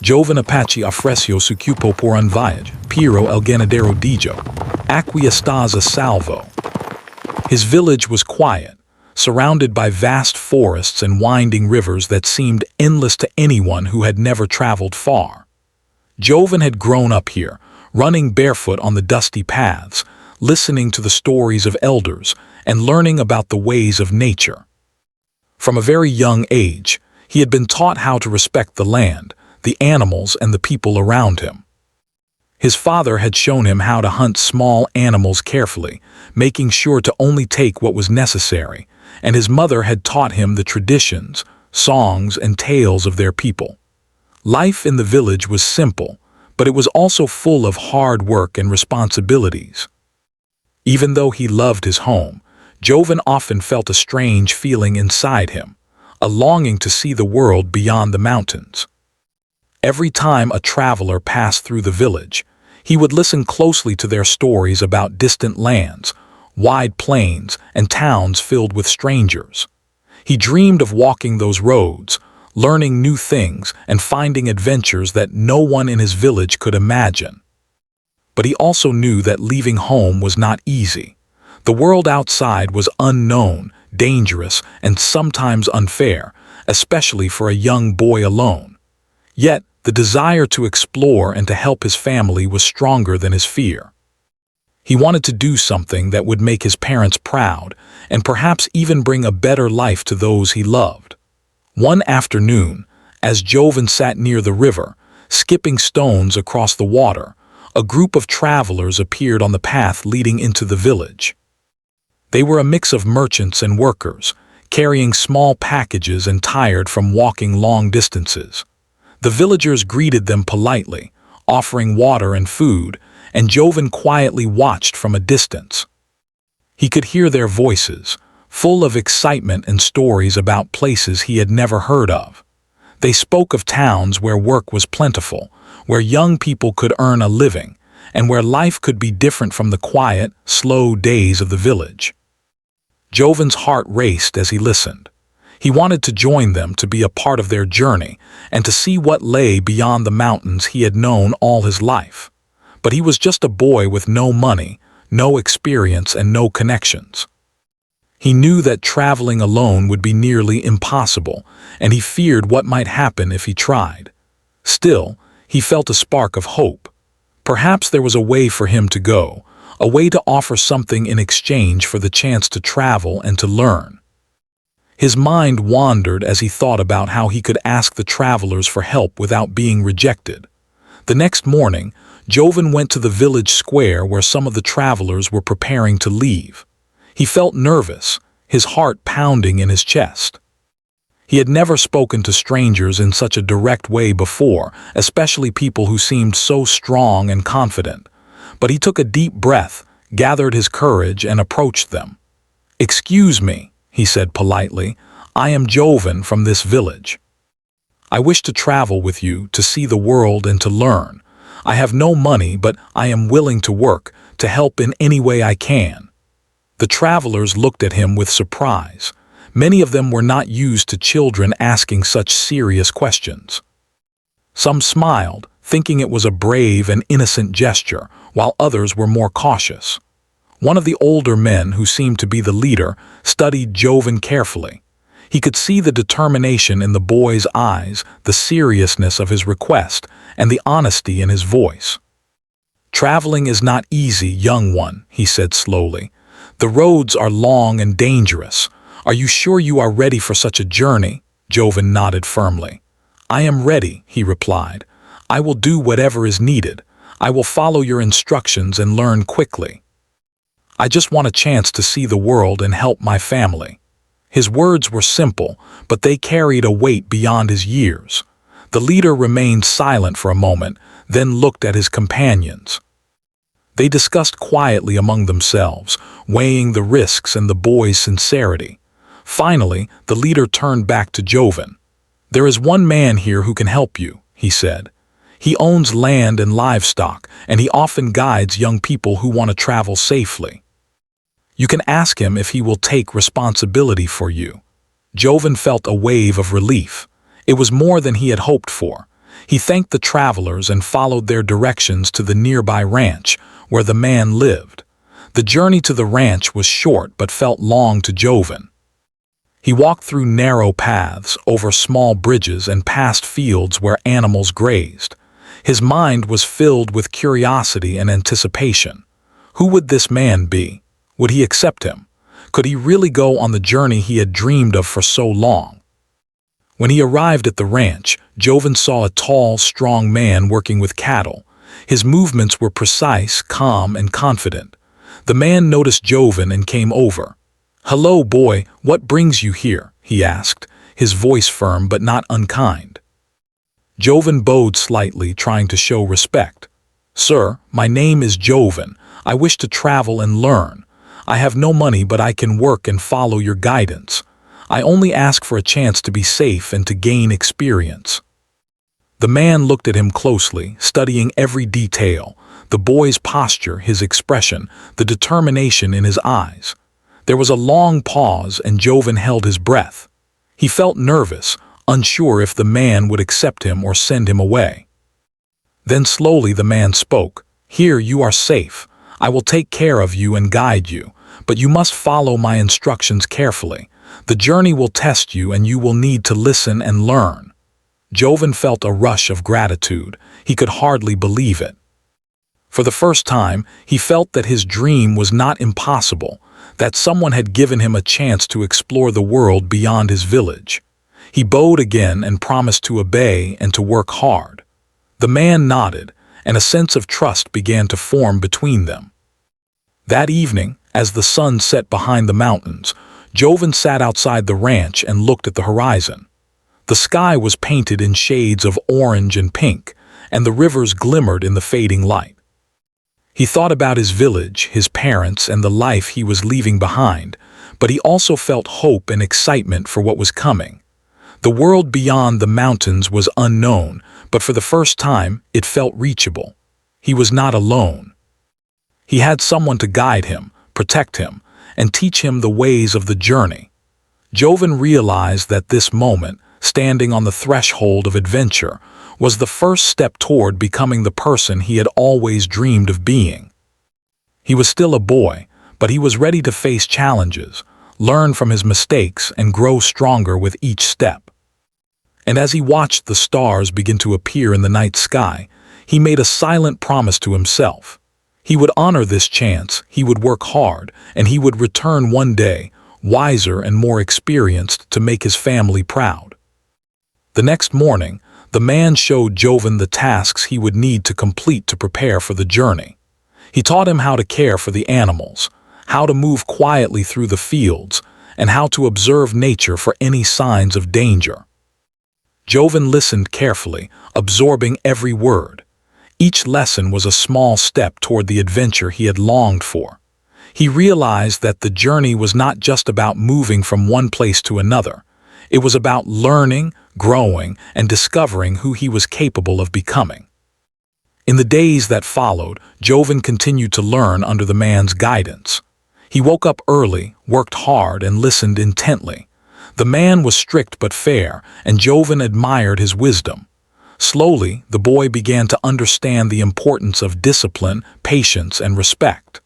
Joven apache ofreció su cuerpo por un viaje, pero el ganadero dijo, Aquí estás, salvo. His village was quiet, surrounded by vast forests and winding rivers that seemed endless to anyone who had never traveled far. Joven had grown up here, running barefoot on the dusty paths, listening to the stories of elders, and learning about the ways of nature. From a very young age, he had been taught how to respect the land, the animals, and the people around him. His father had shown him how to hunt small animals carefully, making sure to only take what was necessary, and his mother had taught him the traditions, songs, and tales of their people. Life in the village was simple, but it was also full of hard work and responsibilities. Even though he loved his home, Joven often felt a strange feeling inside him, a longing to see the world beyond the mountains. Every time a traveler passed through the village, he would listen closely to their stories about distant lands, wide plains, and towns filled with strangers. He dreamed of walking those roads, learning new things, and finding adventures that no one in his village could imagine. But he also knew that leaving home was not easy. The world outside was unknown, dangerous, and sometimes unfair, especially for a young boy alone. Yet, the desire to explore and to help his family was stronger than his fear. He wanted to do something that would make his parents proud and perhaps even bring a better life to those he loved. One afternoon, as Joven sat near the river, skipping stones across the water, a group of travelers appeared on the path leading into the village. They were a mix of merchants and workers, carrying small packages and tired from walking long distances. The villagers greeted them politely, offering water and food, and Joven quietly watched from a distance. He could hear their voices, full of excitement and stories about places he had never heard of. They spoke of towns where work was plentiful, where young people could earn a living, and where life could be different from the quiet, slow days of the village. Joven's heart raced as he listened. He wanted to join them, to be a part of their journey, and to see what lay beyond the mountains he had known all his life. But he was just a boy with no money, no experience, and no connections. He knew that traveling alone would be nearly impossible, and he feared what might happen if he tried. Still, he felt a spark of hope. Perhaps there was a way for him to go, a way to offer something in exchange for the chance to travel and to learn. His mind wandered as he thought about how he could ask the travelers for help without being rejected. The next morning, Joven went to the village square where some of the travelers were preparing to leave. He felt nervous, his heart pounding in his chest. He had never spoken to strangers in such a direct way before, especially people who seemed so strong and confident. But he took a deep breath, gathered his courage, and approached them. "Excuse me," he said politely, "I am Joven from this village. I wish to travel with you, to see the world and to learn. I have no money, but I am willing to work, to help in any way I can." The travelers looked at him with surprise. Many of them were not used to children asking such serious questions. Some smiled, thinking it was a brave and innocent gesture, while others were more cautious. One of the older men, who seemed to be the leader, studied Joven carefully. He could see the determination in the boy's eyes, the seriousness of his request, and the honesty in his voice. "Traveling is not easy, young one," he said slowly. "The roads are long and dangerous. Are you sure you are ready for such a journey?" Joven nodded firmly. "I am ready," he replied. "I will do whatever is needed. I will follow your instructions and learn quickly. I just want a chance to see the world and help my family." His words were simple, but they carried a weight beyond his years. The leader remained silent for a moment, then looked at his companions. They discussed quietly among themselves, weighing the risks and the boy's sincerity. Finally, the leader turned back to Joven. "There is one man here who can help you," he said. "He owns land and livestock, and he often guides young people who want to travel safely. You can ask him if he will take responsibility for you." Joven felt a wave of relief. It was more than he had hoped for. He thanked the travelers and followed their directions to the nearby ranch, where the man lived. The journey to the ranch was short but felt long to Joven. He walked through narrow paths, over small bridges, and past fields where animals grazed. His mind was filled with curiosity and anticipation. Who would this man be? Would he accept him? Could he really go on the journey he had dreamed of for so long? When he arrived at the ranch, Joven saw a tall, strong man working with cattle. His movements were precise, calm, and confident. The man noticed Joven and came over. "Hello, boy, what brings you here?" he asked, his voice firm but not unkind. Joven bowed slightly, trying to show respect. "Sir, my name is Joven. I wish to travel and learn. I have no money, but I can work and follow your guidance. I only ask for a chance to be safe and to gain experience." The man looked at him closely, studying every detail: the boy's posture, his expression, the determination in his eyes. There was a long pause, and Joven held his breath. He felt nervous, unsure if the man would accept him or send him away. Then slowly the man spoke. "Here you are safe. I will take care of you and guide you, but you must follow my instructions carefully. The journey will test you, and you will need to listen and learn." Joven felt a rush of gratitude. He could hardly believe it. For the first time, he felt that his dream was not impossible, that someone had given him a chance to explore the world beyond his village. He bowed again and promised to obey and to work hard. The man nodded, and a sense of trust began to form between them. That evening, as the sun set behind the mountains, Joven sat outside the ranch and looked at the horizon. The sky was painted in shades of orange and pink, and the rivers glimmered in the fading light. He thought about his village, his parents, and the life he was leaving behind, but he also felt hope and excitement for what was coming. The world beyond the mountains was unknown, but for the first time it felt reachable. He was not alone. He had someone to guide him, protect him, and teach him the ways of the journey. Joven realized that this moment, standing on the threshold of adventure, was the first step toward becoming the person he had always dreamed of being. He was still a boy, but he was ready to face challenges, learn from his mistakes, and grow stronger with each step. And as he watched the stars begin to appear in the night sky, he made a silent promise to himself. He would honor this chance, he would work hard, and he would return one day, wiser and more experienced, to make his family proud. The next morning, the man showed Joven the tasks he would need to complete to prepare for the journey. He taught him how to care for the animals, how to move quietly through the fields, and how to observe nature for any signs of danger. Joven listened carefully, absorbing every word. Each lesson was a small step toward the adventure he had longed for. He realized that the journey was not just about moving from one place to another. It was about learning, growing, and discovering who he was capable of becoming. In the days that followed, Joven continued to learn under the man's guidance. He woke up early, worked hard, and listened intently. The man was strict but fair, and Joven admired his wisdom. Slowly, the boy began to understand the importance of discipline, patience, and respect.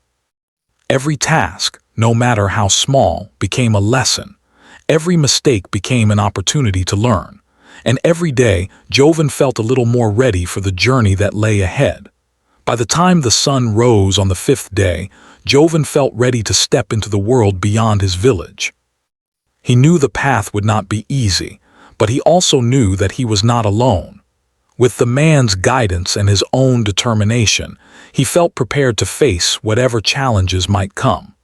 Every task, no matter how small, became a lesson. Every mistake became an opportunity to learn. And every day, Joven felt a little more ready for the journey that lay ahead. By the time the sun rose on the 5th day, Joven felt ready to step into the world beyond his village. He knew the path would not be easy, but he also knew that he was not alone. With the man's guidance and his own determination, he felt prepared to face whatever challenges might come.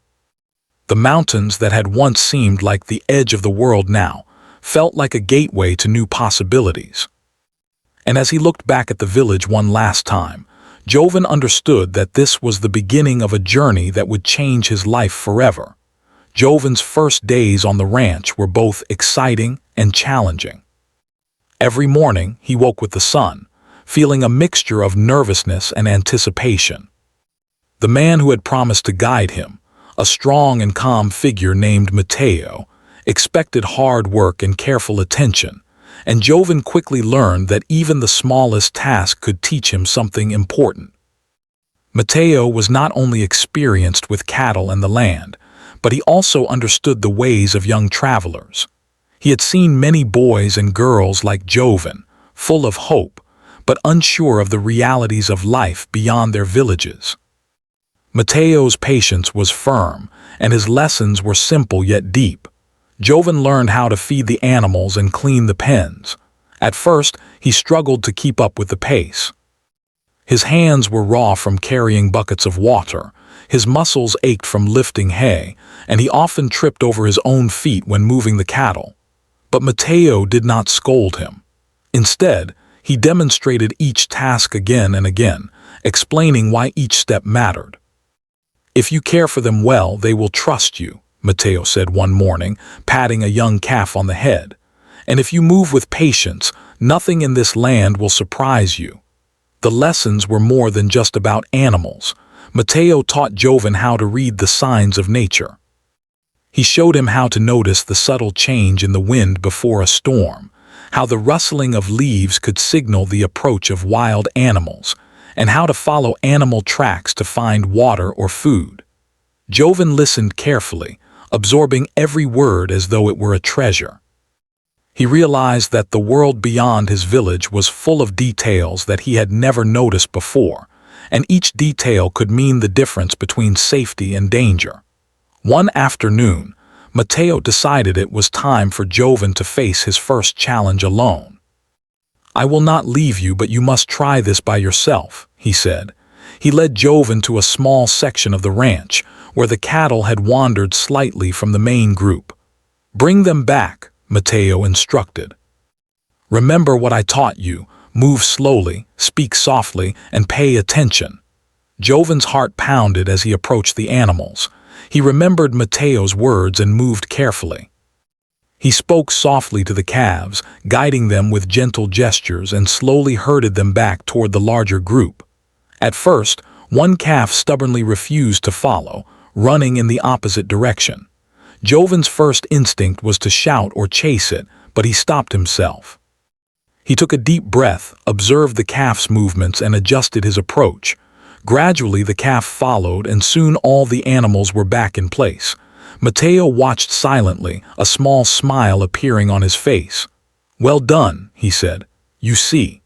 The mountains that had once seemed like the edge of the world now felt like a gateway to new possibilities. And as he looked back at the village one last time, Joven understood that this was the beginning of a journey that would change his life forever. Joven's first days on the ranch were both exciting and challenging. Every morning, he woke with the sun, feeling a mixture of nervousness and anticipation. The man who had promised to guide him, a strong and calm figure named Mateo, expected hard work and careful attention, and Joven quickly learned that even the smallest task could teach him something important. Mateo was not only experienced with cattle and the land, but he also understood the ways of young travelers. He had seen many boys and girls like Joven, full of hope, but unsure of the realities of life beyond their villages. Mateo's patience was firm, and his lessons were simple yet deep. Joven learned how to feed the animals and clean the pens. At first, he struggled to keep up with the pace. His hands were raw from carrying buckets of water, his muscles ached from lifting hay, and he often tripped over his own feet when moving the cattle. But Mateo did not scold him. Instead, he demonstrated each task again and again, explaining why each step mattered. "If you care for them well, they will trust you," Mateo said one morning, patting a young calf on the head. "And if you move with patience, nothing in this land will surprise you." The lessons were more than just about animals. Mateo taught Joven how to read the signs of nature. He showed him how to notice the subtle change in the wind before a storm, how the rustling of leaves could signal the approach of wild animals, and how to follow animal tracks to find water or food. Joven listened carefully, absorbing every word as though it were a treasure. He realized that the world beyond his village was full of details that he had never noticed before, and each detail could mean the difference between safety and danger. One afternoon, Mateo decided it was time for Joven to face his first challenge alone. "I will not leave you, but you must try this by yourself," he said. He led Joven to a small section of the ranch, where the cattle had wandered slightly from the main group. "Bring them back," Mateo instructed. "Remember what I taught you. Move slowly, speak softly, and pay attention." Joven's heart pounded as he approached the animals. He remembered Mateo's words and moved carefully. He spoke softly to the calves, guiding them with gentle gestures, and slowly herded them back toward the larger group. At first, one calf stubbornly refused to follow, running in the opposite direction. Joven's first instinct was to shout or chase it, but he stopped himself. He took a deep breath, observed the calf's movements, and adjusted his approach. Gradually, the calf followed, and soon all the animals were back in place. Mateo watched silently, a small smile appearing on his face. "Well done," he said. "You see.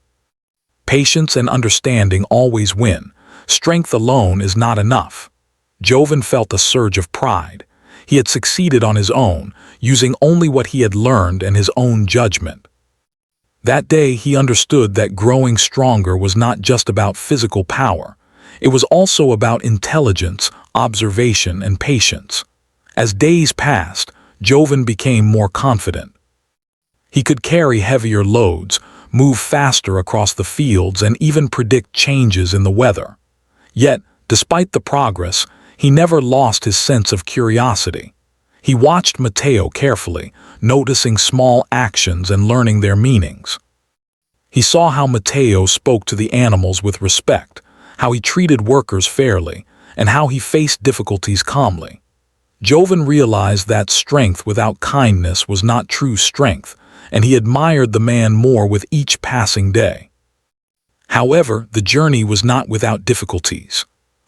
Patience and understanding always win. Strength alone is not enough." Joven felt a surge of pride. He had succeeded on his own, using only what he had learned and his own judgment. That day he understood that growing stronger was not just about physical power. It was also about intelligence, observation, and patience. As days passed, Joven became more confident. He could carry heavier loads, move faster across the fields, and even predict changes in the weather. Yet, despite the progress, he never lost his sense of curiosity. He watched Mateo carefully, noticing small actions and learning their meanings. He saw how Mateo spoke to the animals with respect, how he treated workers fairly, and how he faced difficulties calmly. Joven realized that strength without kindness was not true strength, and he admired the man more with each passing day. However, the journey was not without difficulties.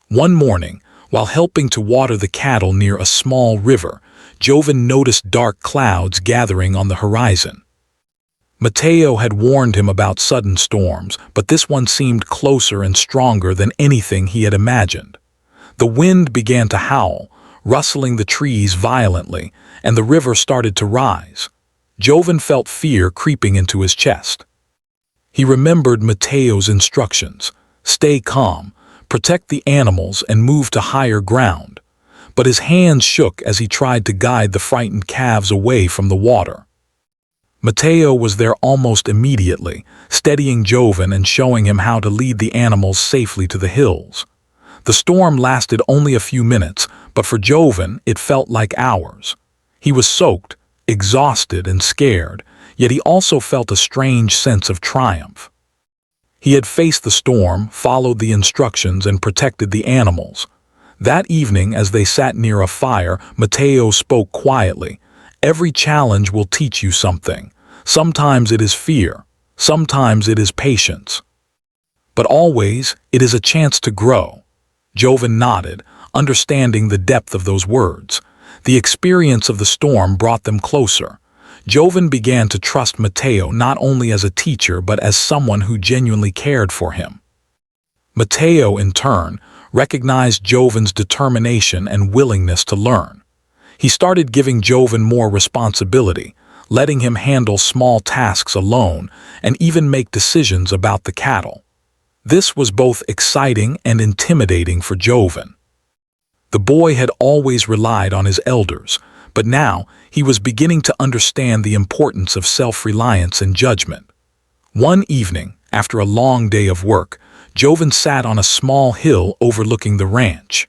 One morning, while helping to water the cattle near a small river, Joven noticed dark clouds gathering on the horizon. Mateo had warned him about sudden storms, but this one seemed closer and stronger than anything he had imagined. The wind began to howl, rustling the trees violently, and the river started to rise. Joven felt fear creeping into his chest. He remembered Mateo's instructions: stay calm, protect the animals, and move to higher ground. But his hands shook as he tried to guide the frightened calves away from the water. Mateo was there almost immediately, steadying Joven and showing him how to lead the animals safely to the hills. The storm lasted only a few minutes, but for Joven it felt like hours. He was soaked, exhausted, and scared, yet he also felt a strange sense of triumph. He had faced the storm, followed the instructions, and protected the animals. That evening, as they sat near a fire, Mateo spoke quietly. "Every challenge will teach you something. Sometimes it is fear. Sometimes it is patience. But always, it is a chance to grow. Joven nodded, understanding the depth of those words. The experience of the storm brought them closer. Joven began to trust Matteo not only as a teacher but as someone who genuinely cared for him. Matteo, in turn, recognized Joven's determination and willingness to learn. He started giving Joven more responsibility, letting him handle small tasks alone and even make decisions about the cattle. This was both exciting and intimidating for Joven. The boy had always relied on his elders, but now he was beginning to understand the importance of self-reliance and judgment. One evening, after a long day of work, Joven sat on a small hill overlooking the ranch.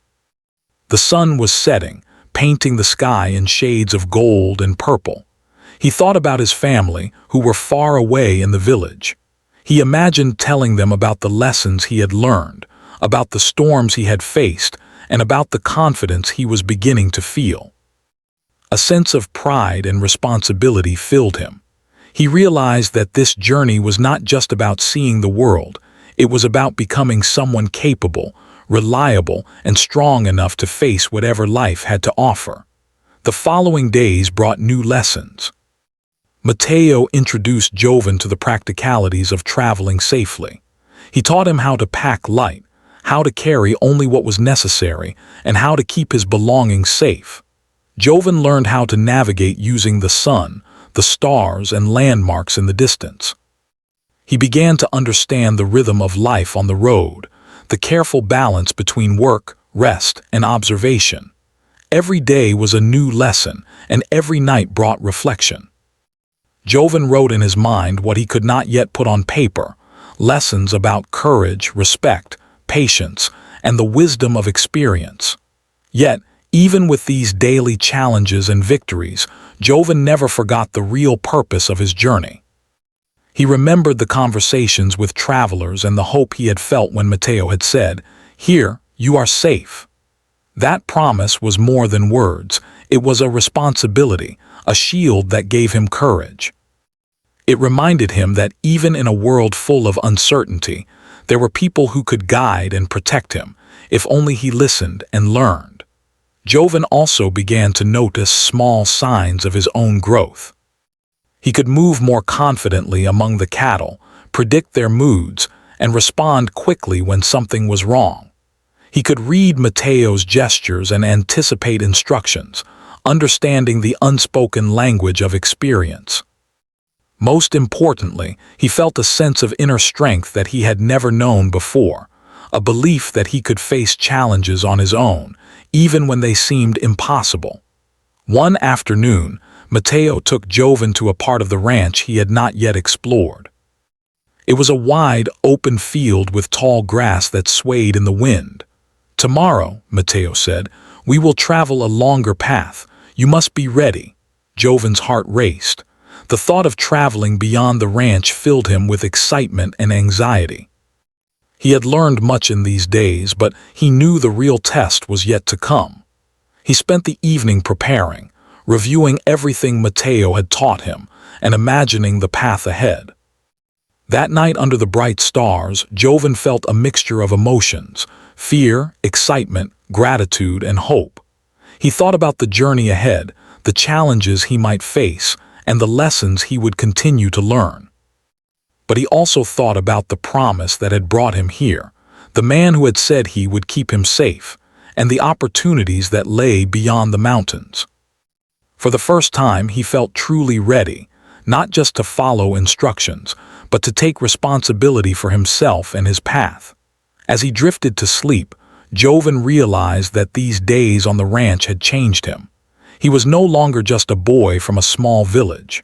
The sun was setting, painting the sky in shades of gold and purple. He thought about his family, who were far away in the village. He imagined telling them about the lessons he had learned, about the storms he had faced, and about the confidence he was beginning to feel. A sense of pride and responsibility filled him. He realized that this journey was not just about seeing the world. It was about becoming someone capable, reliable, and strong enough to face whatever life had to offer. The following days brought new lessons. Matteo introduced Joven to the practicalities of traveling safely. He taught him how to pack light, how to carry only what was necessary, and how to keep his belongings safe. Joven learned how to navigate using the sun, the stars, and landmarks in the distance. He began to understand the rhythm of life on the road, the careful balance between work, rest, and observation. Every day was a new lesson, and every night brought reflection. Joven wrote in his mind what he could not yet put on paper, lessons about courage, respect, patience, and the wisdom of experience. Yet, even with these daily challenges and victories, Joven never forgot the real purpose of his journey. He remembered the conversations with travelers and the hope he had felt when Matteo had said, "Here, you are safe." That promise was more than words. It was a responsibility, a shield that gave him courage. It reminded him that even in a world full of uncertainty, there were people who could guide and protect him, if only he listened and learned. Joven also began to notice small signs of his own growth. He could move more confidently among the cattle, predict their moods, and respond quickly when something was wrong. He could read Matteo's gestures and anticipate instructions, understanding the unspoken language of experience. Most importantly, he felt a sense of inner strength that he had never known before, a belief that he could face challenges on his own, even when they seemed impossible. One afternoon, Matteo took Joven to a part of the ranch he had not yet explored. It was a wide, open field with tall grass that swayed in the wind. "Tomorrow," Matteo said, "we will travel a longer path. You must be ready." Joven's heart raced. The thought of traveling beyond the ranch filled him with excitement and anxiety. He had learned much in these days, but he knew the real test was yet to come. He spent the evening preparing, reviewing everything Matteo had taught him, and imagining the path ahead. That night under the bright stars, Joven felt a mixture of emotions: fear, excitement, gratitude, and hope. He thought about the journey ahead, the challenges he might face, and the lessons he would continue to learn. But he also thought about the promise that had brought him here, the man who had said he would keep him safe, and the opportunities that lay beyond the mountains. For the first time, he felt truly ready, not just to follow instructions, but to take responsibility for himself and his path. As he drifted to sleep, Joven realized that these days on the ranch had changed him. He was no longer just a boy from a small village.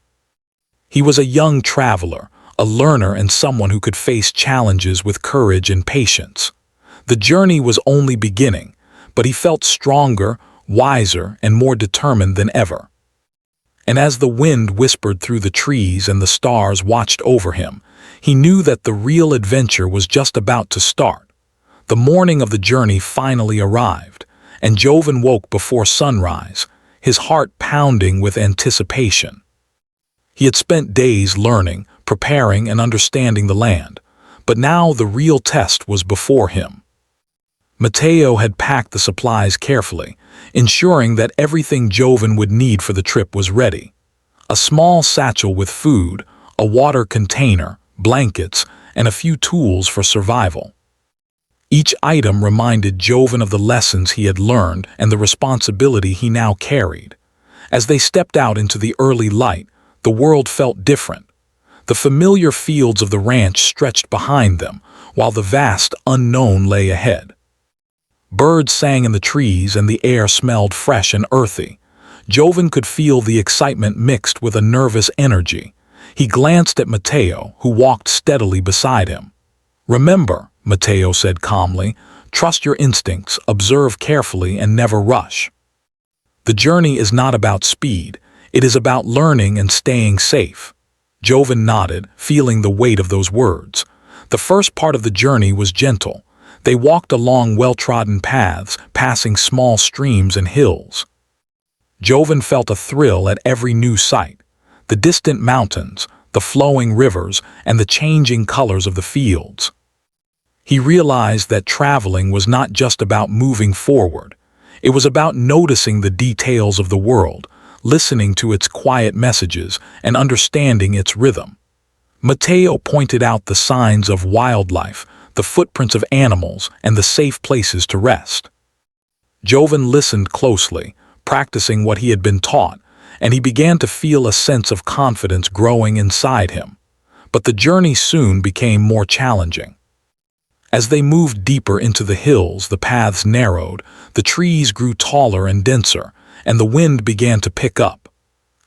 He was a young traveler, a learner, and someone who could face challenges with courage and patience. The journey was only beginning, but he felt stronger, wiser, and more determined than ever. And as the wind whispered through the trees and the stars watched over him, he knew that the real adventure was just about to start. The morning of the journey finally arrived, and Joven woke before sunrise, his heart pounding with anticipation. He had spent days learning, preparing, and understanding the land, but now the real test was before him. Mateo had packed the supplies carefully, ensuring that everything Joven would need for the trip was ready. A small satchel with food, a water container, blankets, and a few tools for survival. Each item reminded Joven of the lessons he had learned and the responsibility he now carried. As they stepped out into the early light, the world felt different. The familiar fields of the ranch stretched behind them, while the vast unknown lay ahead. Birds sang in the trees and the air smelled fresh and earthy. Joven could feel the excitement mixed with a nervous energy. He glanced at Mateo, who walked steadily beside him. "Remember," Mateo said calmly, "trust your instincts, observe carefully, and never rush. The journey is not about speed, it is about learning and staying safe." Joven nodded, feeling the weight of those words. The first part of the journey was gentle. They walked along well-trodden paths, passing small streams and hills. Joven felt a thrill at every new sight. The distant mountains, the flowing rivers, and the changing colors of the fields. He realized that traveling was not just about moving forward. It was about noticing the details of the world, listening to its quiet messages, and understanding its rhythm. Mateo pointed out the signs of wildlife, the footprints of animals, and the safe places to rest. Joven listened closely, practicing what he had been taught, and he began to feel a sense of confidence growing inside him. But the journey soon became more challenging. As they moved deeper into the hills, the paths narrowed, the trees grew taller and denser, and the wind began to pick up.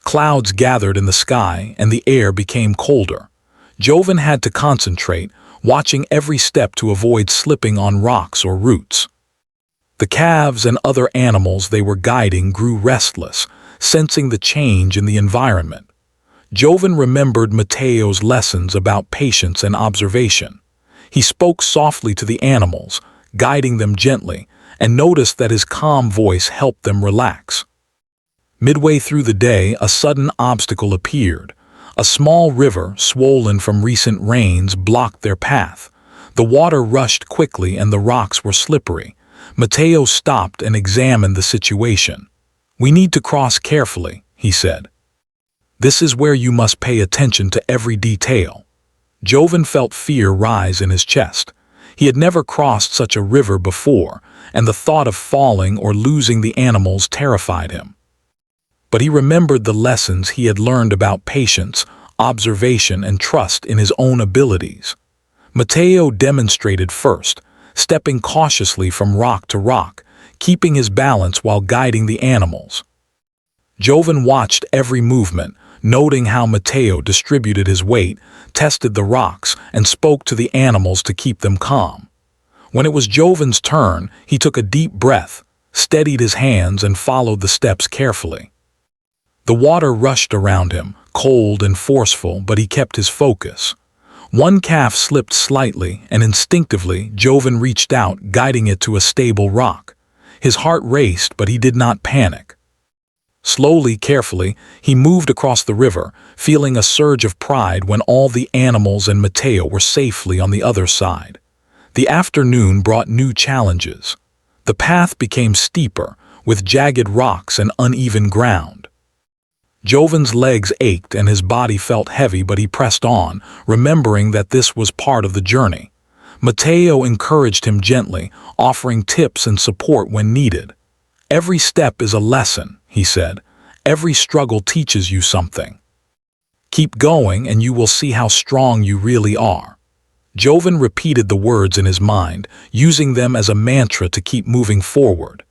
Clouds gathered in the sky, and the air became colder. Joven had to concentrate, watching every step to avoid slipping on rocks or roots. The calves and other animals they were guiding grew restless, sensing the change in the environment. Joven remembered Mateo's lessons about patience and observation. He spoke softly to the animals, guiding them gently, and noticed that his calm voice helped them relax. Midway through the day, a sudden obstacle appeared. A small river, swollen from recent rains, blocked their path. The water rushed quickly and the rocks were slippery. Mateo stopped and examined the situation. "We need to cross carefully," he said. "This is where you must pay attention to every detail." Joven felt fear rise in his chest. He had never crossed such a river before, and the thought of falling or losing the animals terrified him. But he remembered the lessons he had learned about patience, observation, and trust in his own abilities. Mateo demonstrated first, stepping cautiously from rock to rock, keeping his balance while guiding the animals. Joven watched every movement, noting how Mateo distributed his weight, tested the rocks, and spoke to the animals to keep them calm. When it was Joven's turn, he took a deep breath, steadied his hands, and followed the steps carefully. The water rushed around him, cold and forceful, but he kept his focus. One calf slipped slightly, and instinctively, Joven reached out, guiding it to a stable rock. His heart raced, but he did not panic. Slowly, carefully, he moved across the river, feeling a surge of pride when all the animals and Mateo were safely on the other side. The afternoon brought new challenges. The path became steeper, with jagged rocks and uneven ground. Joven's legs ached and his body felt heavy, but he pressed on, remembering that this was part of the journey. Mateo encouraged him gently, offering tips and support when needed. "Every step is a lesson," he said. "Every struggle teaches you something. Keep going and you will see how strong you really are." Joven repeated the words in his mind, using them as a mantra to keep moving forward.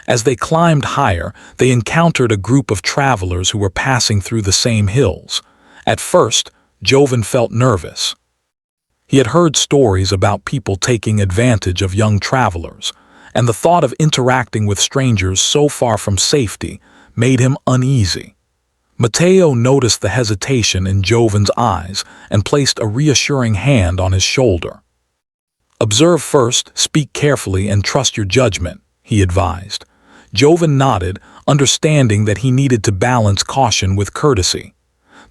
As they climbed higher, they encountered a group of travelers who were passing through the same hills. At first, Joven felt nervous. He had heard stories about people taking advantage of young travelers, and the thought of interacting with strangers so far from safety made him uneasy. Mateo noticed the hesitation in Joven's eyes and placed a reassuring hand on his shoulder. "Observe first, speak carefully, and trust your judgment," he advised. Joven nodded, understanding that he needed to balance caution with courtesy.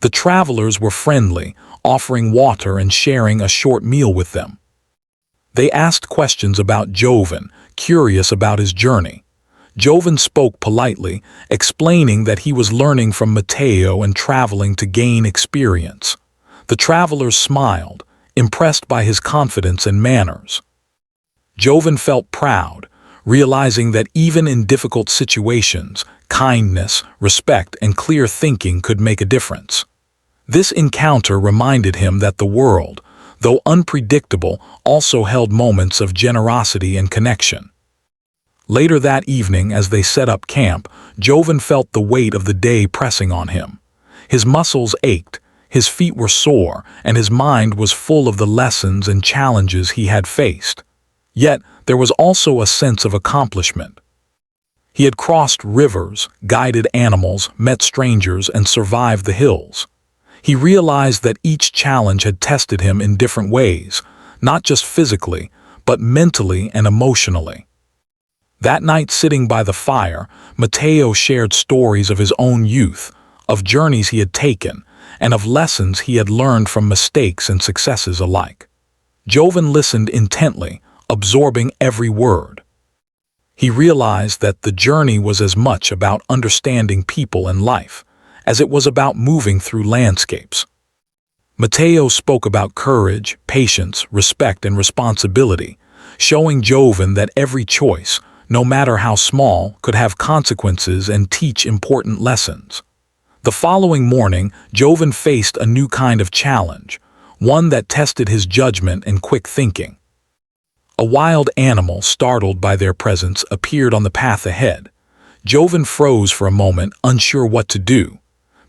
The travelers were friendly, offering water and sharing a short meal with them. They asked questions about Joven, curious about his journey. Joven spoke politely, explaining that he was learning from Matteo and traveling to gain experience. The travelers smiled, impressed by his confidence and manners. Joven felt proud, realizing that even in difficult situations, kindness, respect, and clear thinking could make a difference. This encounter reminded him that the world, though unpredictable, also held moments of generosity and connection. Later that evening, as they set up camp, Joven felt the weight of the day pressing on him. His muscles ached, his feet were sore, and his mind was full of the lessons and challenges he had faced. Yet, there was also a sense of accomplishment. He had crossed rivers, guided animals, met strangers, and survived the hills. He realized that each challenge had tested him in different ways, not just physically, but mentally and emotionally. That night, sitting by the fire, Matteo shared stories of his own youth, of journeys he had taken, and of lessons he had learned from mistakes and successes alike. Joven listened intently, absorbing every word. He realized that the journey was as much about understanding people and life as it was about moving through landscapes. Matteo spoke about courage, patience, respect, and responsibility, showing Joven that every choice, no matter how small, could have consequences and teach important lessons. The following morning, Joven faced a new kind of challenge, one that tested his judgment and quick thinking. A wild animal, startled by their presence, appeared on the path ahead. Joven froze for a moment, unsure what to do.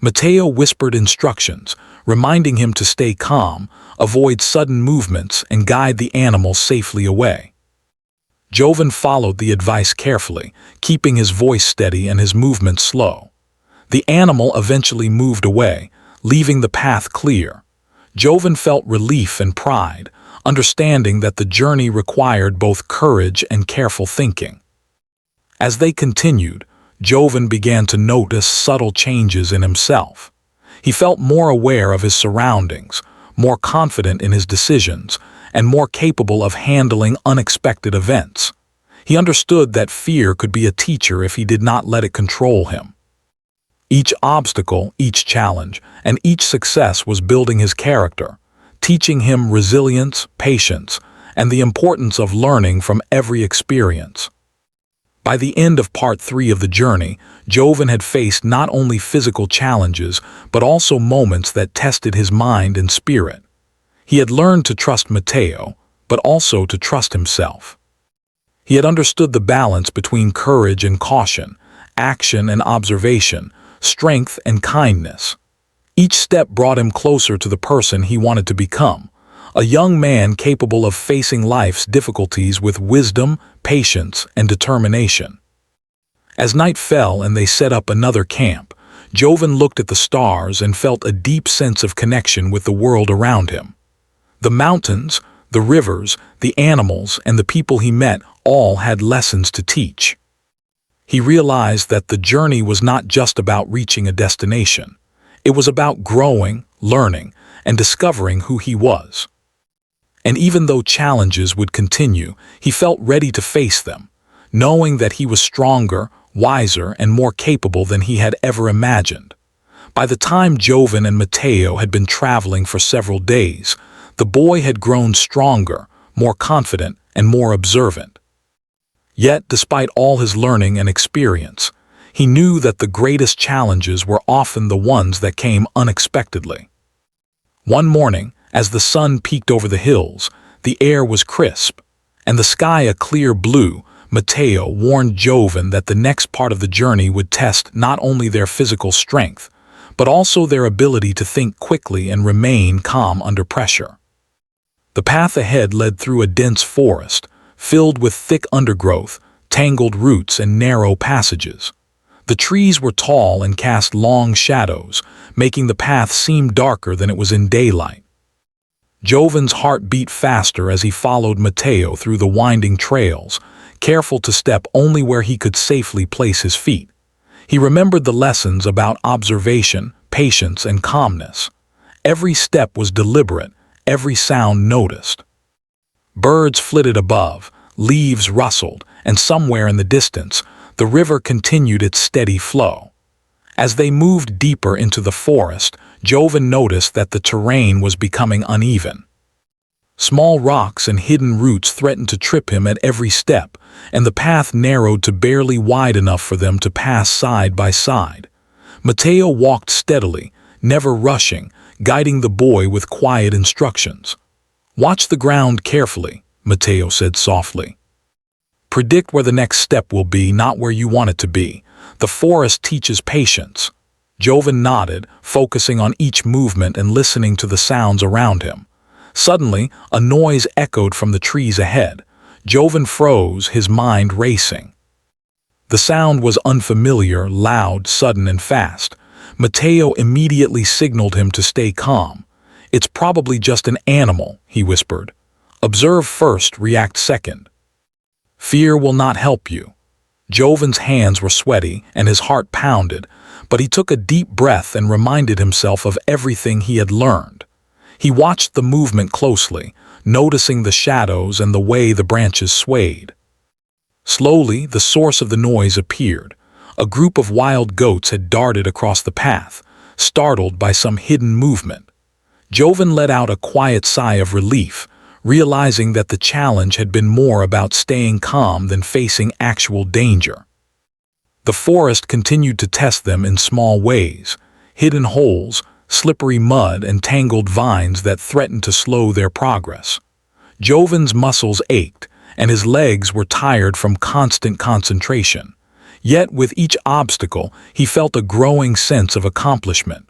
Matteo whispered instructions, reminding him to stay calm, avoid sudden movements, and guide the animal safely away. Joven followed the advice carefully, keeping his voice steady and his movements slow. The animal eventually moved away, leaving the path clear. Joven felt relief and pride, understanding that the journey required both courage and careful thinking. As they continued, Joven began to notice subtle changes in himself. He felt more aware of his surroundings, more confident in his decisions, and more capable of handling unexpected events. He understood that fear could be a teacher if he did not let it control him. Each obstacle, each challenge, and each success was building his character, teaching him resilience, patience, and the importance of learning from every experience. By the end of part 3 of the journey, Joven had faced not only physical challenges, but also moments that tested his mind and spirit. He had learned to trust Matteo, but also to trust himself. He had understood the balance between courage and caution, action and observation, strength and kindness. Each step brought him closer to the person he wanted to become, a young man capable of facing life's difficulties with wisdom, patience, and determination. As night fell and they set up another camp, Joven looked at the stars and felt a deep sense of connection with the world around him. The mountains, the rivers, the animals, and the people he met all had lessons to teach. He realized that the journey was not just about reaching a destination. It was about growing, learning, and discovering who he was. And even though challenges would continue, he felt ready to face them, knowing that he was stronger, wiser, and more capable than he had ever imagined. By the time Joven and Matteo had been traveling for several days, the boy had grown stronger, more confident, and more observant. Yet, despite all his learning and experience, he knew that the greatest challenges were often the ones that came unexpectedly. One morning, as the sun peeked over the hills, the air was crisp, and the sky a clear blue. Matteo warned Joven that the next part of the journey would test not only their physical strength, but also their ability to think quickly and remain calm under pressure. The path ahead led through a dense forest, filled with thick undergrowth, tangled roots, and narrow passages. The trees were tall and cast long shadows, making the path seem darker than it was in daylight. Joven's heart beat faster as he followed Matteo through the winding trails, careful to step only where he could safely place his feet. He remembered the lessons about observation, patience and calmness. Every step was deliberate, every sound noticed. Birds flitted above, leaves rustled, and somewhere in the distance, the river continued its steady flow. As they moved deeper into the forest, Joven noticed that the terrain was becoming uneven. Small rocks and hidden roots threatened to trip him at every step, and the path narrowed to barely wide enough for them to pass side by side. Mateo walked steadily, never rushing, guiding the boy with quiet instructions. "Watch the ground carefully," Mateo said softly. "Predict where the next step will be, not where you want it to be. The forest teaches patience." Joven nodded, focusing on each movement and listening to the sounds around him. Suddenly, a noise echoed from the trees ahead. Joven froze, his mind racing. The sound was unfamiliar, loud, sudden, and fast. Mateo immediately signaled him to stay calm. "It's probably just an animal," he whispered. "Observe first, react second. Fear will not help you." Joven's hands were sweaty and his heart pounded, but he took a deep breath and reminded himself of everything he had learned. He watched the movement closely, noticing the shadows and the way the branches swayed. Slowly, the source of the noise appeared. A group of wild goats had darted across the path, startled by some hidden movement. Joven let out a quiet sigh of relief, realizing that the challenge had been more about staying calm than facing actual danger. The forest continued to test them in small ways: hidden holes, slippery mud, and tangled vines that threatened to slow their progress. Joven's muscles ached, and his legs were tired from constant concentration. Yet with each obstacle, he felt a growing sense of accomplishment.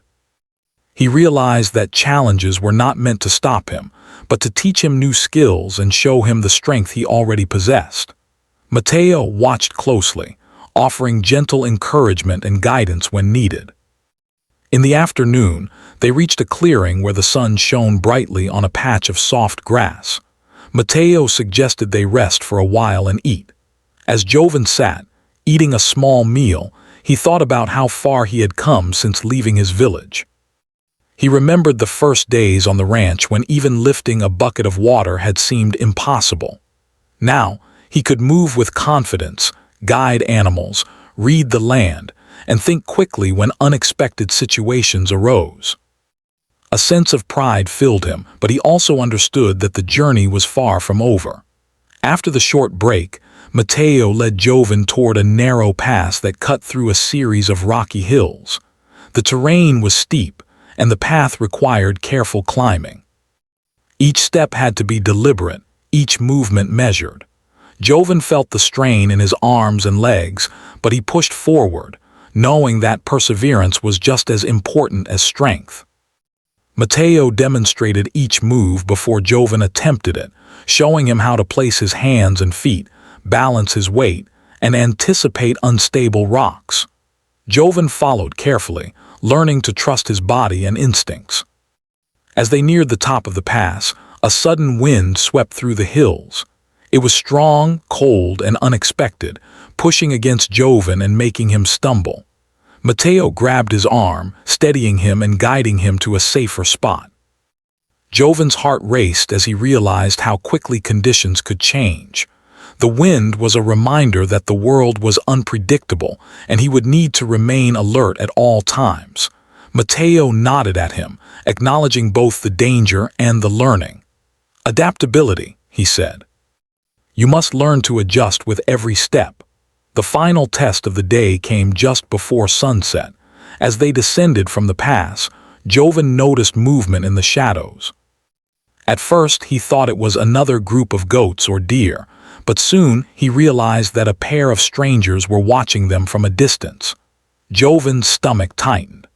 He realized that challenges were not meant to stop him, but to teach him new skills and show him the strength he already possessed. Mateo watched closely, offering gentle encouragement and guidance when needed. In the afternoon, they reached a clearing where the sun shone brightly on a patch of soft grass. Mateo suggested they rest for a while and eat. As Joven sat, eating a small meal, he thought about how far he had come since leaving his village. He remembered the first days on the ranch when even lifting a bucket of water had seemed impossible. Now, he could move with confidence, guide animals, read the land, and think quickly when unexpected situations arose. A sense of pride filled him, but he also understood that the journey was far from over. After the short break, Mateo led Joven toward a narrow pass that cut through a series of rocky hills. The terrain was steep, and the path required careful climbing. Each step had to be deliberate, each movement measured. Joven felt the strain in his arms and legs, but he pushed forward, knowing that perseverance was just as important as strength. Mateo demonstrated each move before Joven attempted it, showing him how to place his hands and feet, balance his weight, and anticipate unstable rocks. Joven followed carefully, learning to trust his body and instincts. As they neared the top of the pass, a sudden wind swept through the hills. It was strong, cold, and unexpected, pushing against Joven and making him stumble. Mateo grabbed his arm, steadying him and guiding him to a safer spot. Joven's heart raced as he realized how quickly conditions could change. The wind was a reminder that the world was unpredictable and he would need to remain alert at all times. Mateo nodded at him, acknowledging both the danger and the learning. "Adaptability," he said. "You must learn to adjust with every step." The final test of the day came just before sunset. As they descended from the pass, Joven noticed movement in the shadows. At first, he thought it was another group of goats or deer, but soon he realized that a pair of strangers were watching them from a distance. Joven's stomach tightened.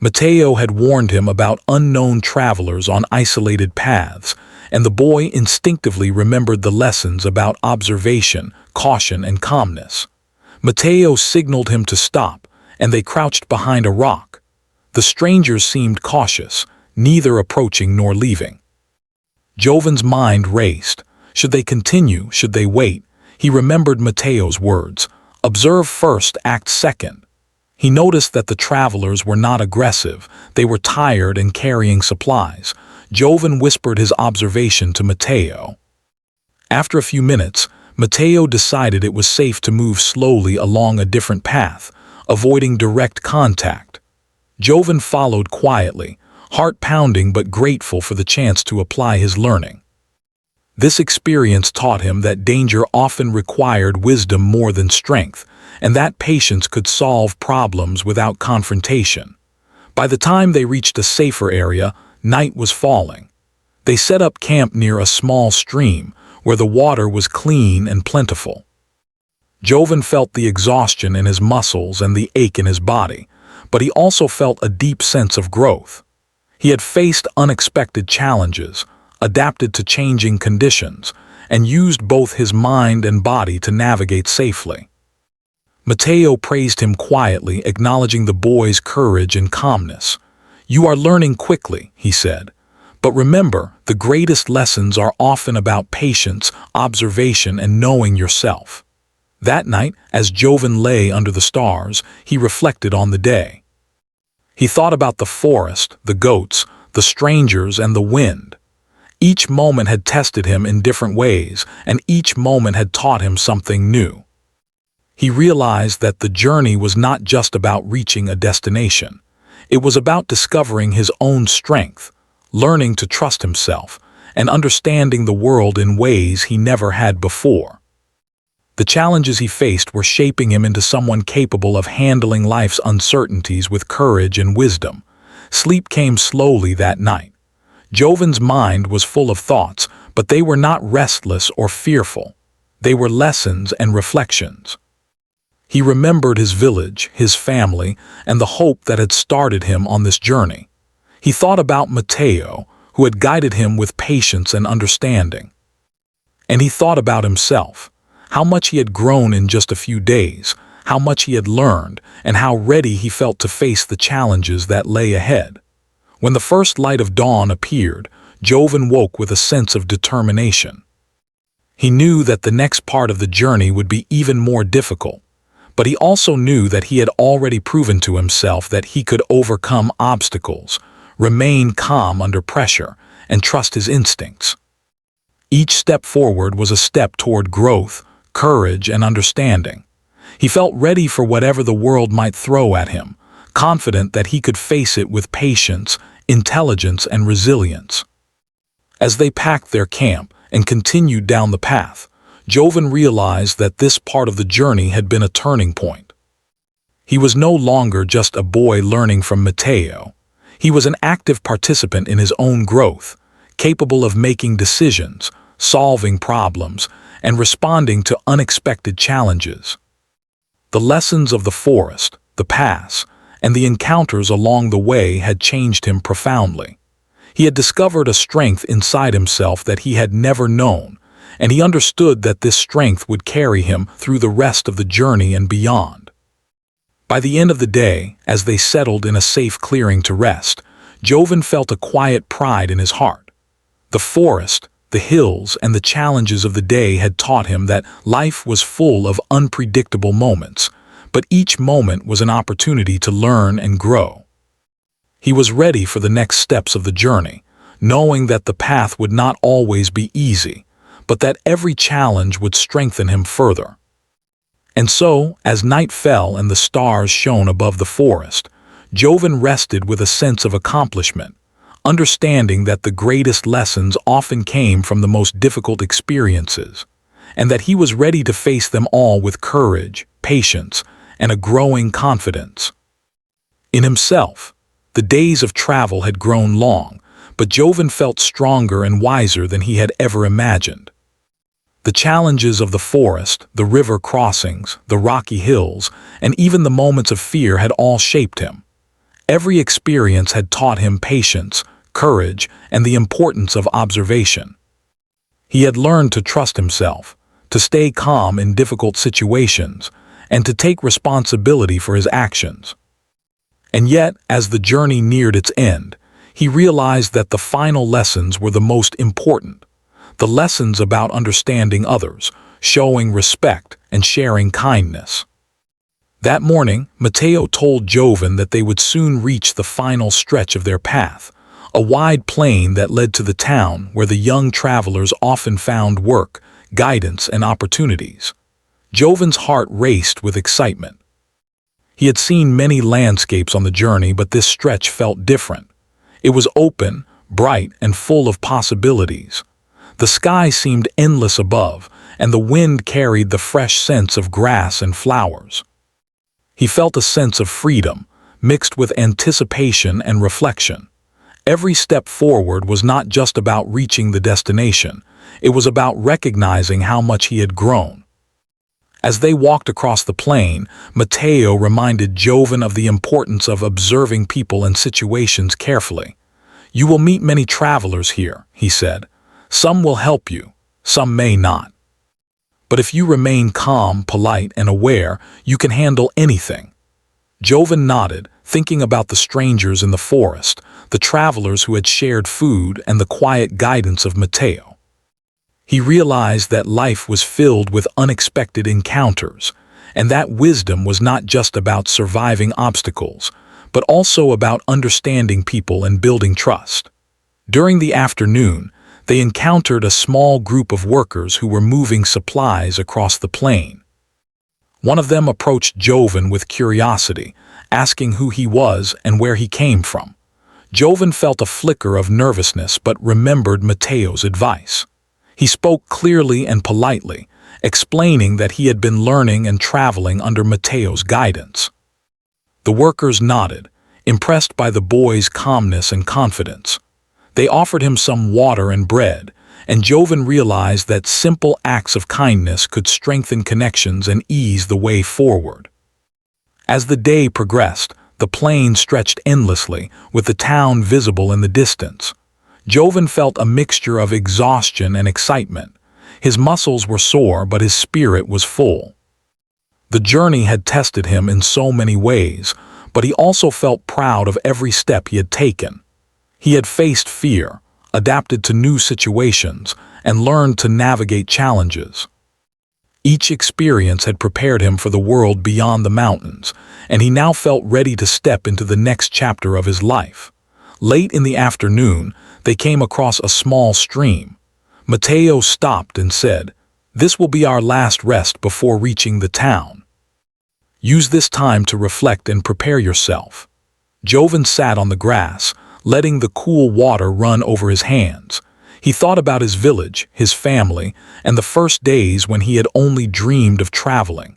Mateo had warned him about unknown travelers on isolated paths, and the boy instinctively remembered the lessons about observation, caution, and calmness. Mateo signaled him to stop, and they crouched behind a rock. The strangers seemed cautious, neither approaching nor leaving. Joven's mind raced. Should they continue? Should they wait? He remembered Mateo's words, "Observe first, act second." He noticed that the travelers were not aggressive, they were tired and carrying supplies. Joven whispered his observation to Matteo. After a few minutes, Matteo decided it was safe to move slowly along a different path, avoiding direct contact. Joven followed quietly, heart pounding but grateful for the chance to apply his learning. This experience taught him that danger often required wisdom more than strength, and that patience could solve problems without confrontation. By the time they reached a safer area, night was falling. They set up camp near a small stream, where the water was clean and plentiful. Joven felt the exhaustion in his muscles and the ache in his body, but he also felt a deep sense of growth. He had faced unexpected challenges, adapted to changing conditions, and used both his mind and body to navigate safely. Matteo praised him quietly, acknowledging the boy's courage and calmness. "You are learning quickly," he said. "But remember, the greatest lessons are often about patience, observation, and knowing yourself." That night, as Joven lay under the stars, he reflected on the day. He thought about the forest, the goats, the strangers, and the wind. Each moment had tested him in different ways, and each moment had taught him something new. He realized that the journey was not just about reaching a destination. It was about discovering his own strength, learning to trust himself, and understanding the world in ways he never had before. The challenges he faced were shaping him into someone capable of handling life's uncertainties with courage and wisdom. Sleep came slowly that night. Joven's mind was full of thoughts, but they were not restless or fearful. They were lessons and reflections. He remembered his village, his family, and the hope that had started him on this journey. He thought about Matteo, who had guided him with patience and understanding. And he thought about himself, how much he had grown in just a few days, how much he had learned, and how ready he felt to face the challenges that lay ahead. When the first light of dawn appeared, Joven woke with a sense of determination. He knew that the next part of the journey would be even more difficult, but he also knew that he had already proven to himself that he could overcome obstacles, remain calm under pressure, and trust his instincts. Each step forward was a step toward growth, courage, and understanding. He felt ready for whatever the world might throw at him, confident that he could face it with patience, intelligence, and resilience. As they packed their camp and continued down the path, Joven realized that this part of the journey had been a turning point. He was no longer just a boy learning from Matteo. He was an active participant in his own growth, capable of making decisions, solving problems, and responding to unexpected challenges. The lessons of the forest, the pass, and the encounters along the way had changed him profoundly. He had discovered a strength inside himself that he had never known, and he understood that this strength would carry him through the rest of the journey and beyond. By the end of the day, as they settled in a safe clearing to rest, Joven felt a quiet pride in his heart. The forest, the hills, and the challenges of the day had taught him that life was full of unpredictable moments, but each moment was an opportunity to learn and grow. He was ready for the next steps of the journey, knowing that the path would not always be easy, but that every challenge would strengthen him further. And so, as night fell and the stars shone above the forest, Joven rested with a sense of accomplishment, understanding that the greatest lessons often came from the most difficult experiences, and that he was ready to face them all with courage, patience, and a growing confidence. In himself, the days of travel had grown long, but Joven felt stronger and wiser than he had ever imagined. The challenges of the forest, the river crossings, the rocky hills, and even the moments of fear had all shaped him. Every experience had taught him patience, courage, and the importance of observation. He had learned to trust himself, to stay calm in difficult situations, and to take responsibility for his actions. And yet, as the journey neared its end, he realized that the final lessons were the most important. The lessons about understanding others, showing respect, and sharing kindness. That morning, Matteo told Joven that they would soon reach the final stretch of their path, a wide plain that led to the town where the young travelers often found work, guidance, and opportunities. Joven's heart raced with excitement. He had seen many landscapes on the journey, but this stretch felt different. It was open, bright, and full of possibilities. The sky seemed endless above, and the wind carried the fresh scents of grass and flowers. He felt a sense of freedom, mixed with anticipation and reflection. Every step forward was not just about reaching the destination, it was about recognizing how much he had grown. As they walked across the plain, Matteo reminded Joven of the importance of observing people and situations carefully. "You will meet many travelers here," he said. "Some will help you, some may not. But if you remain calm, polite, and aware, you can handle anything." Joven nodded, thinking about the strangers in the forest, the travelers who had shared food, and the quiet guidance of Matteo. He realized that life was filled with unexpected encounters, and that wisdom was not just about surviving obstacles, but also about understanding people and building trust. During the afternoon, they encountered a small group of workers who were moving supplies across the plain. One of them approached Joven with curiosity, asking who he was and where he came from. Joven felt a flicker of nervousness but remembered Matteo's advice. He spoke clearly and politely, explaining that he had been learning and traveling under Matteo's guidance. The workers nodded, impressed by the boy's calmness and confidence. They offered him some water and bread, and Joven realized that simple acts of kindness could strengthen connections and ease the way forward. As the day progressed, the plain stretched endlessly, with the town visible in the distance. Joven felt a mixture of exhaustion and excitement. His muscles were sore, but his spirit was full. The journey had tested him in so many ways, but he also felt proud of every step he had taken. He had faced fear, adapted to new situations, and learned to navigate challenges. Each experience had prepared him for the world beyond the mountains, and he now felt ready to step into the next chapter of his life. Late in the afternoon, they came across a small stream. Matteo stopped and said, "This will be our last rest before reaching the town. Use this time to reflect and prepare yourself." Joven sat on the grass, letting the cool water run over his hands. He thought about his village, his family, and the first days when he had only dreamed of traveling.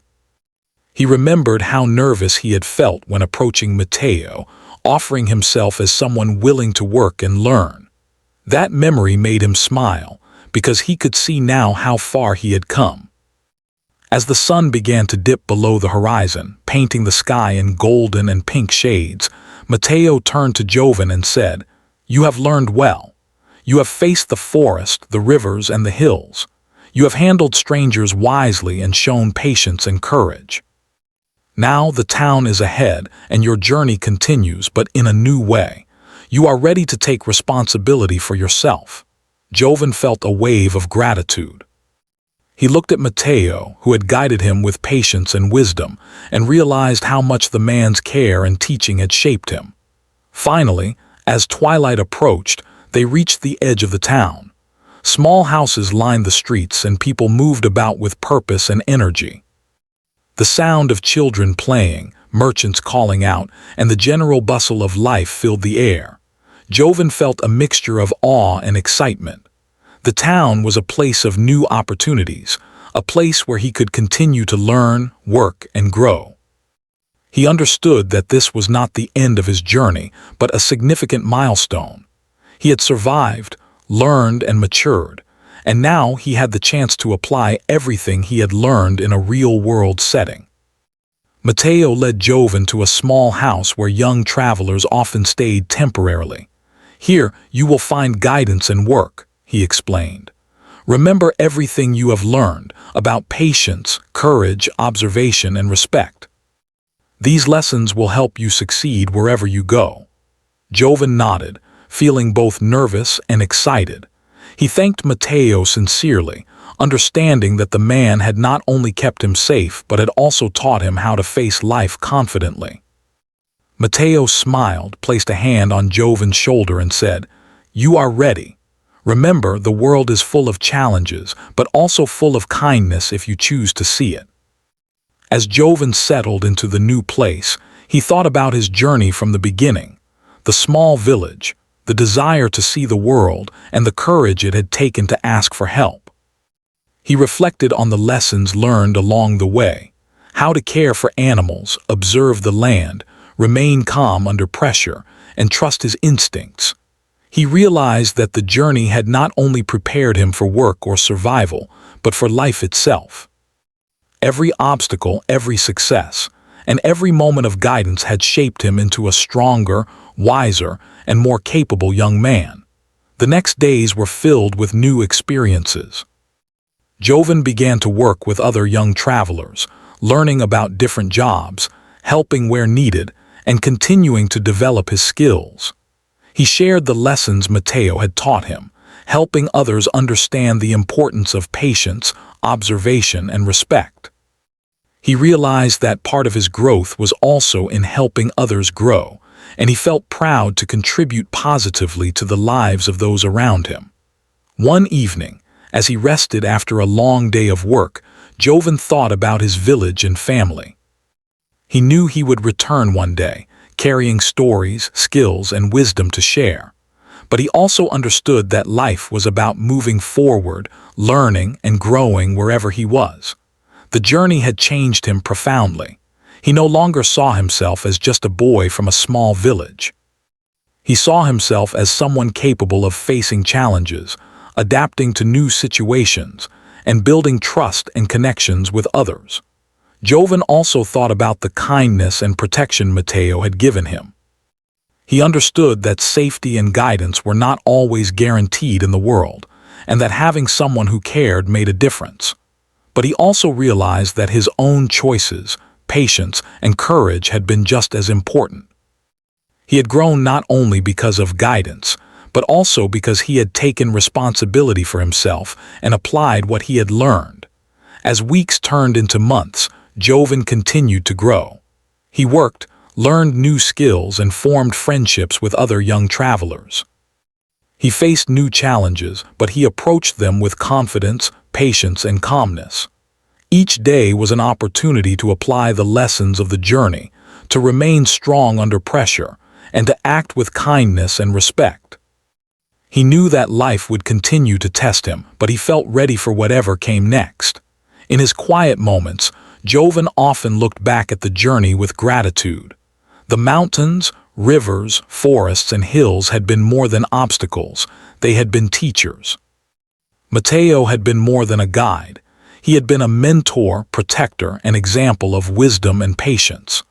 He remembered how nervous he had felt when approaching Matteo, offering himself as someone willing to work and learn. That memory made him smile, because he could see now how far he had come. As the sun began to dip below the horizon, painting the sky in golden and pink shades, Matteo turned to Joven and said, "You have learned well. You have faced the forest, the rivers, and the hills. You have handled strangers wisely and shown patience and courage. Now the town is ahead, and your journey continues, but in a new way. You are ready to take responsibility for yourself." Joven felt a wave of gratitude. He looked at Matteo, who had guided him with patience and wisdom, and realized how much the man's care and teaching had shaped him. Finally, as twilight approached, they reached the edge of the town. Small houses lined the streets, and people moved about with purpose and energy. The sound of children playing, merchants calling out, and the general bustle of life filled the air. Joven felt a mixture of awe and excitement. The town was a place of new opportunities, a place where he could continue to learn, work, and grow. He understood that this was not the end of his journey, but a significant milestone. He had survived, learned, and matured, and now he had the chance to apply everything he had learned in a real-world setting. Matteo led Joven to a small house where young travelers often stayed temporarily. "Here you will find guidance and work," he explained. "Remember everything you have learned about patience, courage, observation, and respect. These lessons will help you succeed wherever you go." Joven nodded, feeling both nervous and excited. He thanked Mateo sincerely, understanding that the man had not only kept him safe but had also taught him how to face life confidently. Mateo smiled, placed a hand on Joven's shoulder and said, "You are ready. Remember, the world is full of challenges, but also full of kindness if you choose to see it." As Joven settled into the new place, he thought about his journey from the beginning, the small village, the desire to see the world, and the courage it had taken to ask for help. He reflected on the lessons learned along the way, how to care for animals, observe the land, remain calm under pressure, and trust his instincts. He realized that the journey had not only prepared him for work or survival, but for life itself. Every obstacle, every success, and every moment of guidance had shaped him into a stronger, wiser, and more capable young man. The next days were filled with new experiences. Joven began to work with other young travelers, learning about different jobs, helping where needed, and continuing to develop his skills. He shared the lessons Mateo had taught him, helping others understand the importance of patience, observation, and respect. He realized that part of his growth was also in helping others grow, and he felt proud to contribute positively to the lives of those around him. One evening, as he rested after a long day of work, Joven thought about his village and family. He knew he would return one day, carrying stories, skills, and wisdom to share. But he also understood that life was about moving forward, learning, and growing wherever he was. The journey had changed him profoundly. He no longer saw himself as just a boy from a small village. He saw himself as someone capable of facing challenges, adapting to new situations, and building trust and connections with others. Joven also thought about the kindness and protection Mateo had given him. He understood that safety and guidance were not always guaranteed in the world, and that having someone who cared made a difference. But he also realized that his own choices, patience, and courage had been just as important. He had grown not only because of guidance, but also because he had taken responsibility for himself and applied what he had learned. As weeks turned into months, Joven continued to grow. He worked, learned new skills, and formed friendships with other young travelers. He faced new challenges, but he approached them with confidence, patience, and calmness. Each day was an opportunity to apply the lessons of the journey, to remain strong under pressure, and to act with kindness and respect. He knew that life would continue to test him, but he felt ready for whatever came next. In his quiet moments, Joven often looked back at the journey with gratitude. The mountains, rivers, forests, and hills had been more than obstacles, they had been teachers. Mateo had been more than a guide. He had been a mentor, protector, and example of wisdom and patience.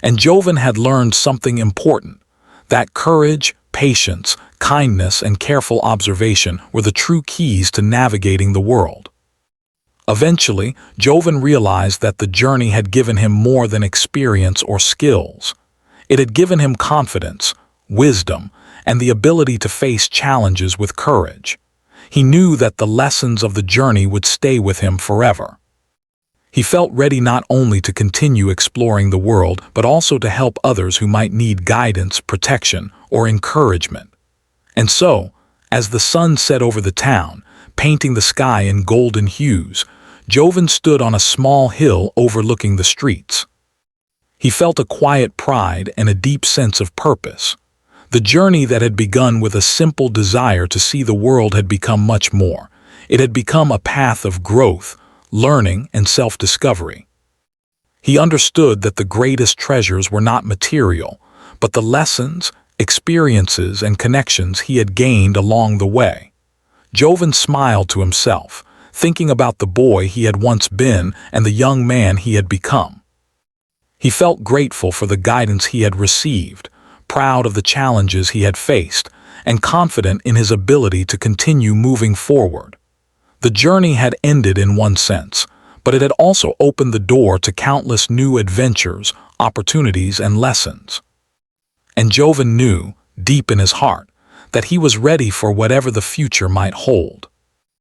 And Joven had learned something important, that courage, patience, kindness, and careful observation were the true keys to navigating the world. Eventually, Joven realized that the journey had given him more than experience or skills. It had given him confidence, wisdom, and the ability to face challenges with courage. He knew that the lessons of the journey would stay with him forever. He felt ready not only to continue exploring the world, but also to help others who might need guidance, protection, or encouragement. And so, as the sun set over the town, painting the sky in golden hues, Joven stood on a small hill overlooking the streets. He felt a quiet pride and a deep sense of purpose. The journey that had begun with a simple desire to see the world had become much more. It had become a path of growth, learning, and self-discovery. He understood that the greatest treasures were not material, but the lessons, experiences, and connections he had gained along the way. Joven smiled to himself, thinking about the boy he had once been and the young man he had become. He felt grateful for the guidance he had received, proud of the challenges he had faced, and confident in his ability to continue moving forward. The journey had ended in one sense, but it had also opened the door to countless new adventures, opportunities, and lessons. And Joven knew, deep in his heart, that he was ready for whatever the future might hold.